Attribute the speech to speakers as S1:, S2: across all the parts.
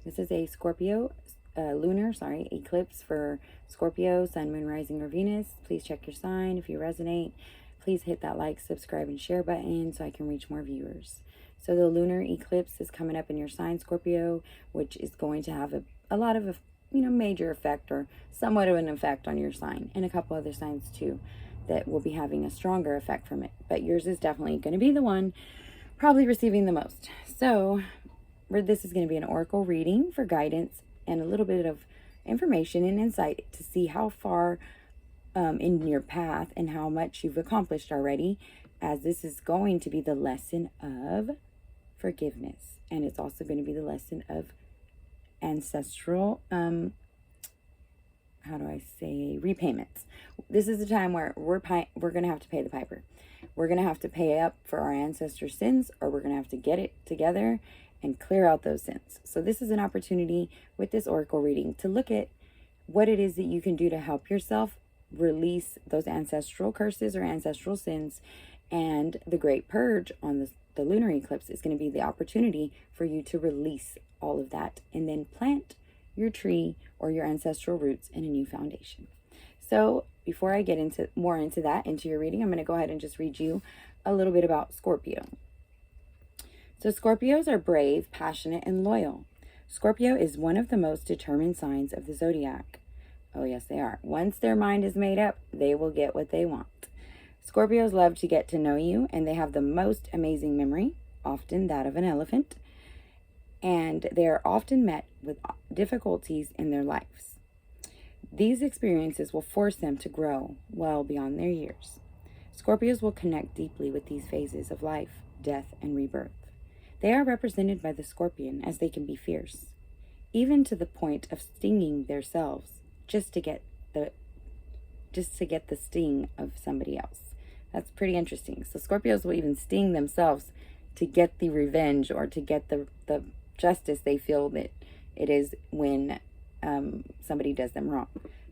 S1: This is a Scorpio, lunar, eclipse for Scorpio, Sun, Moon, Rising, or Venus. Please check your sign if you resonate. Please hit that like, subscribe, and share button so I can reach more viewers. So the lunar eclipse is coming up in your sign, Scorpio, which is going to have a lot of, major effect or somewhat of an effect on your sign, and a couple other signs too that will be having a stronger effect from it. But yours is definitely going to be the one probably receiving the most. So this is going to be an oracle reading for guidance and a little bit of information and insight to see how far in your path and how much you've accomplished already, as this is going to be the lesson of forgiveness, and it's also going to be the lesson of ancestral repayments. This is the time where we're going to have to pay the piper. We're going to have to pay up for our ancestors' sins, or we're going to have to get it together and clear out those sins. So this is an opportunity with this oracle reading to look at what it is that you can do to help yourself release those ancestral curses or ancestral sins. And the great purge on the lunar eclipse is going to be the opportunity for you to release all of that and then plant your tree or your ancestral roots in a new foundation. So before I get into your reading, I'm going to go ahead and just read you a little bit about Scorpio. So Scorpios are brave, passionate, and loyal. Scorpio is one of the most determined signs of the zodiac. Oh yes, they are. Once their mind is made up, they will get what they want. Scorpios love to get to know you, and they have the most amazing memory, often that of an elephant. And they are often met with difficulties in their lives. These experiences will force them to grow well beyond their years. Scorpios will connect deeply with these phases of life, death, and rebirth. They are represented by the scorpion, as they can be fierce, even to the point of stinging themselves just to get the sting of somebody else. That's pretty interesting. So Scorpios will even sting themselves to get the revenge or to get the justice they feel that it is when somebody does them wrong.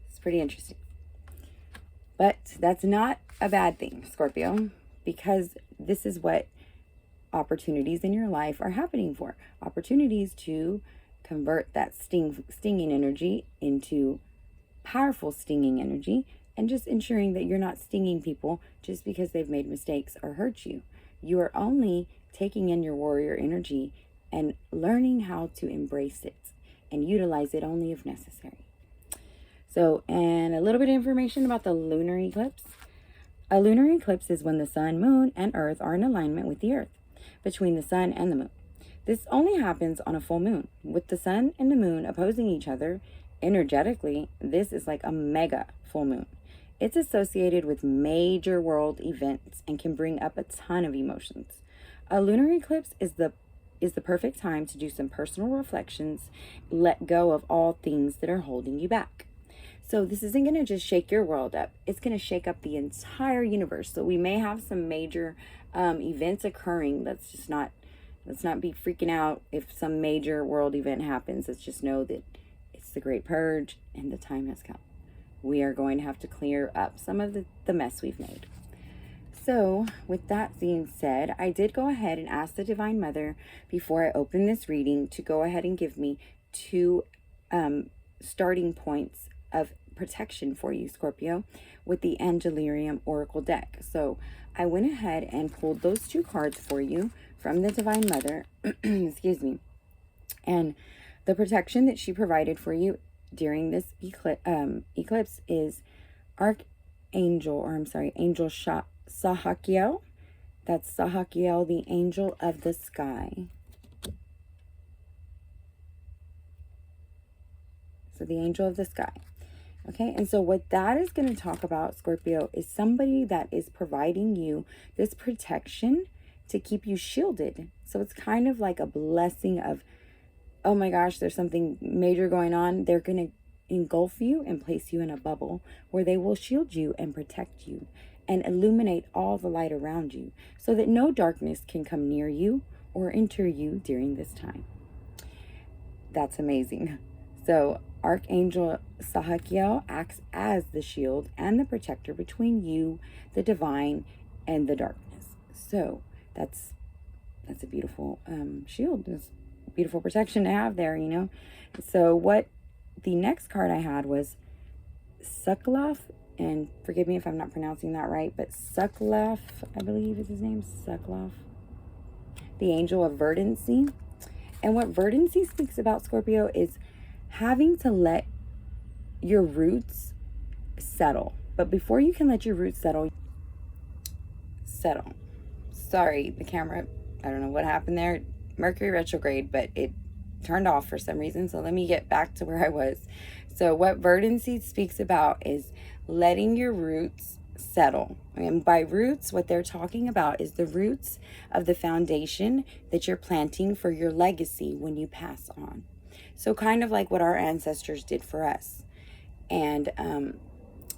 S1: It's pretty interesting. But that's not a bad thing, Scorpio, because this is what opportunities in your life are happening for. Opportunities to convert that stinging energy into powerful stinging energy, and just ensuring that you're not stinging people just because they've made mistakes or hurt you. You are only taking in your warrior energy and learning how to embrace it and utilize it only if necessary. So, and a little bit of information about the lunar eclipse. A lunar eclipse is when the sun, moon, and earth are in alignment with the earth, between the sun and the moon. This only happens on a full moon. With the sun and the moon opposing each other energetically, this is like a mega full moon. It's associated with major world events and can bring up a ton of emotions. A lunar eclipse is the perfect time to do some personal reflections, let go of all things that are holding you back. So this isn't going to just shake your world up. It's going to shake up the entire universe. So we may have some major events occurring. Let's not be freaking out if some major world event happens. Let's just know that it's the great purge and the time has come. We are going to have to clear up some of the mess we've made. So with that being said, I did go ahead and ask the Divine Mother before I open this reading to go ahead and give me 2 starting points of protection for you, Scorpio, with the Angelarium Oracle deck. So I went ahead and pulled those 2 cards for you from the Divine Mother, excuse me, and the protection that she provided for you during this eclipse is Angel Sahakiel. That's Sahakiel, the angel of the sky. So the angel of the sky. Okay, and so what that is going to talk about, Scorpio, is somebody that is providing you this protection to keep you shielded. So it's kind of like a blessing of, oh my gosh, there's something major going on. They're going to engulf you and place you in a bubble where they will shield you and protect you and illuminate all the light around you so that no darkness can come near you or enter you during this time. That's amazing. So Archangel Sahakiel acts as the shield and the protector between you, the divine, and the darkness. So that's a beautiful shield. It's beautiful protection to have there, you know. So what the next card I had was Suckloff, and forgive me if I'm not pronouncing that right, but Suckloff, I believe is his name, Suckloff, the angel of verdancy. And what verdancy speaks about, Scorpio, is having to let your roots settle. But before you can let your roots settle. Sorry, the camera, I don't know what happened there. Mercury retrograde, but it turned off for some reason. So let me get back to where I was. So what verdancy speaks about is letting your roots settle. And by roots, what they're talking about is the roots of the foundation that you're planting for your legacy when you pass on. So kind of like what our ancestors did for us. And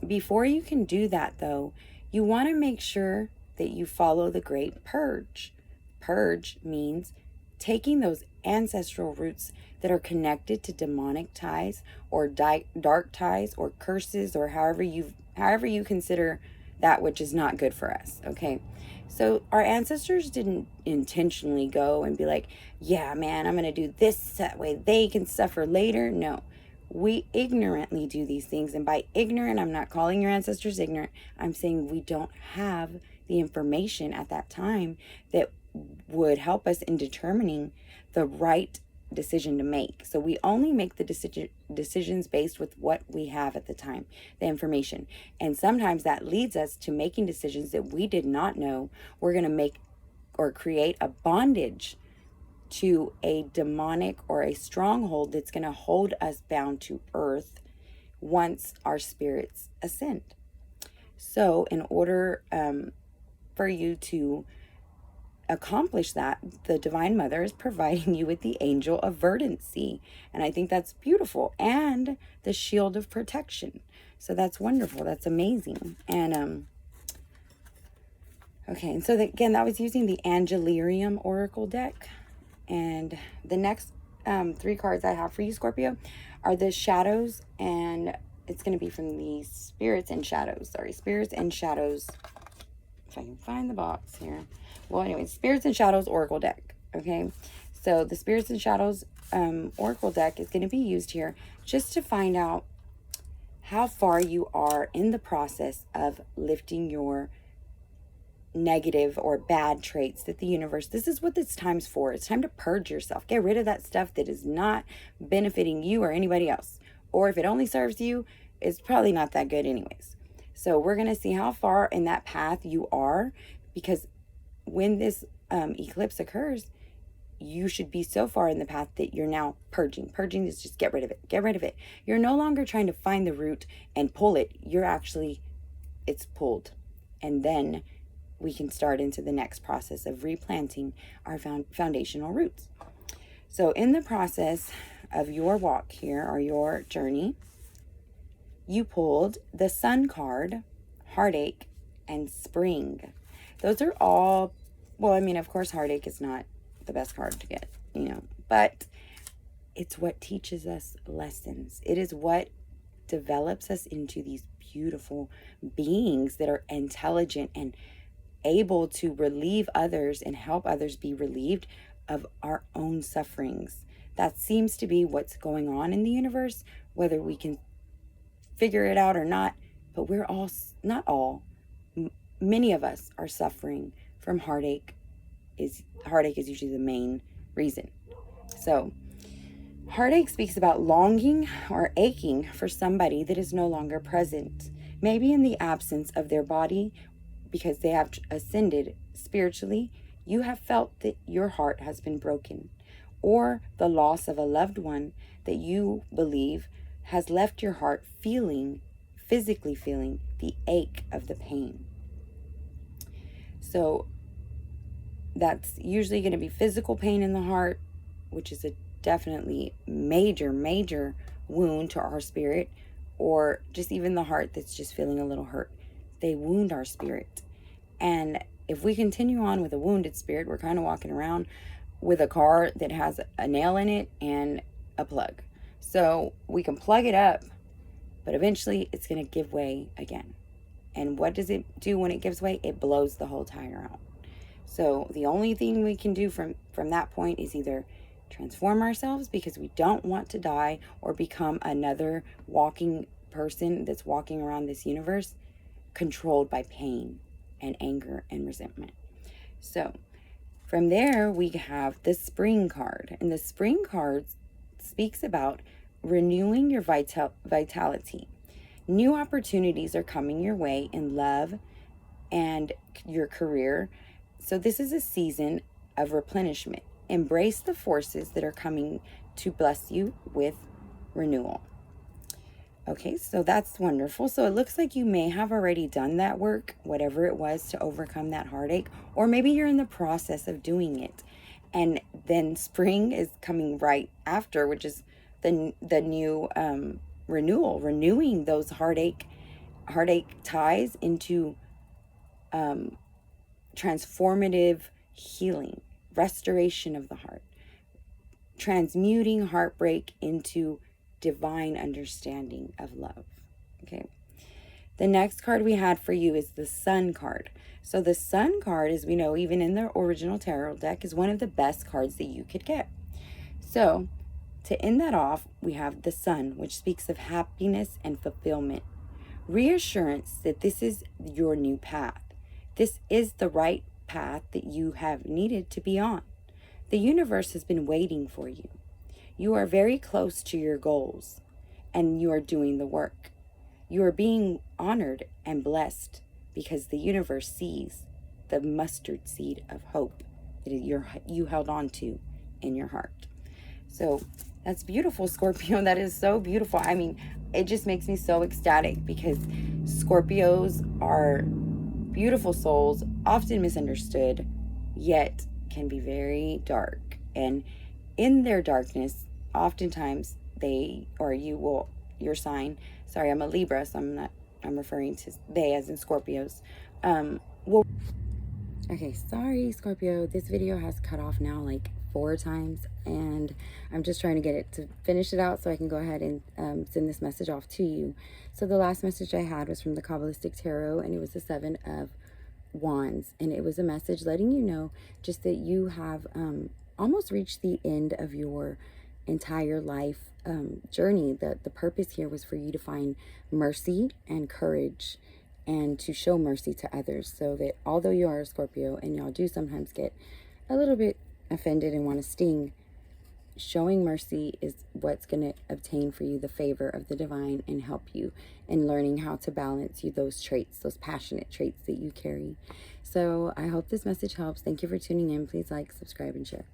S1: before you can do that, though, you want to make sure that you follow the great purge. Purge means taking those ancestral roots that are connected to demonic ties or dark ties or curses, or however you consider that which is not good for us. Okay, so our ancestors didn't intentionally go and be like, yeah, man, I'm gonna do this that way they can suffer later. No, we ignorantly do these things. And by ignorant, I'm not calling your ancestors ignorant. I'm saying we don't have the information at that time that would help us in determining the right decision to make. So we only make the decisions based with what we have at the time, the information. And sometimes that leads us to making decisions that we did not know we're going to make or create a bondage to a demonic or a stronghold that's going to hold us bound to earth once our spirits ascend. So in order for you to accomplish that, the Divine Mother is providing you with the angel of verdancy. And I think that's beautiful. And the shield of protection. So that's wonderful. That's amazing. And okay, and so again, that was using the Angelarium Oracle deck. And the next 3 cards I have for you, Scorpio, are the shadows, and it's going to be from the Spirits and Shadows. Sorry, Spirits and Shadows. If I can find the box here. Well, anyway, Spirits and Shadows Oracle deck. Okay, so the Spirits and Shadows Oracle deck is going to be used here just to find out how far you are in the process of lifting your negative or bad traits that the universe, this is what this time's for. It's time to purge yourself. Get rid of that stuff that is not benefiting you or anybody else. Or if it only serves you, it's probably not that good anyways. So we're going to see how far in that path you are, because when this eclipse occurs, you should be so far in the path that you're now purging. Purging is just get rid of it. Get rid of it. You're no longer trying to find the root and pull it. You're actually, it's pulled. And then we can start into the next process of replanting our foundational roots. So in the process of your walk here, or your journey, you pulled the Sun card, Heartache, and Spring. Those are all, well, I mean, of course, Heartache is not the best card to get, you know, but it's what teaches us lessons. It is what develops us into these beautiful beings that are intelligent and able to relieve others and help others be relieved of our own sufferings. That seems to be what's going on in the universe, whether we can figure it out or not. But we're all, not all, many of us are suffering from heartache. Heartache is usually the main reason. So heartache speaks about longing or aching for somebody that is no longer present, maybe in the absence of their body. Because they have ascended spiritually, you have felt that your heart has been broken, or the loss of a loved one that you believe has left your heart physically feeling the ache of the pain. So that's usually going to be physical pain in the heart, which is a definitely major wound to our spirit, or just even the heart that's just feeling a little hurt. They wound our spirit. And if we continue on with a wounded spirit, we're kind of walking around with a car that has a nail in it and a plug. So we can plug it up, but eventually it's going to give way again. And what does it do when it gives way? It blows the whole tire out. So the only thing we can do from that point is either transform ourselves because we don't want to die or become another walking person that's walking around this universe controlled by pain and anger and resentment. So from there, we have the spring card. And the spring card speaks about renewing your vitality. New opportunities are coming your way in love and your career. So this is a season of replenishment. Embrace the forces that are coming to bless you with renewal. Okay, so that's wonderful. So it looks like you may have already done that work, whatever it was, to overcome that heartache, or maybe you're in the process of doing it. And then spring is coming right after, which is the new renewal, renewing those heartache ties into transformative healing, restoration of the heart, transmuting heartbreak into divine understanding of love. Okay. The next card we had for you is the Sun card. So the Sun card, as we know, even in the original tarot deck, is one of the best cards that you could get. So to end that off, we have the Sun, which speaks of happiness and fulfillment. Reassurance that this is your new path. This is the right path that you have needed to be on. The universe has been waiting for you. You are very close to your goals, and you are doing the work. You are being honored and blessed because the universe sees the mustard seed of hope that you held on to in your heart. So that's beautiful, Scorpio. That is so beautiful. I mean, it just makes me so ecstatic because Scorpios are beautiful souls, often misunderstood, yet can be very dark. And in their darkness, oftentimes your sign, sorry, I'm a Libra, so I'm referring to they as in Scorpios, okay, sorry, Scorpio, this video has cut off now like 4 times, and I'm just trying to get it to finish it out so I can go ahead and send this message off to you. So the last message I had was from the Kabbalistic Tarot, and it was the 7 of Wands, and it was a message letting you know just that you have almost reached the end of your entire life journey. The purpose here was for you to find mercy and courage and to show mercy to others, so that although you are a Scorpio and y'all do sometimes get a little bit offended and want to sting, showing mercy is what's going to obtain for you the favor of the divine and help you in learning how to balance those traits, those passionate traits that you carry. So I hope this message helps. Thank you for tuning in. Please like, subscribe, and share.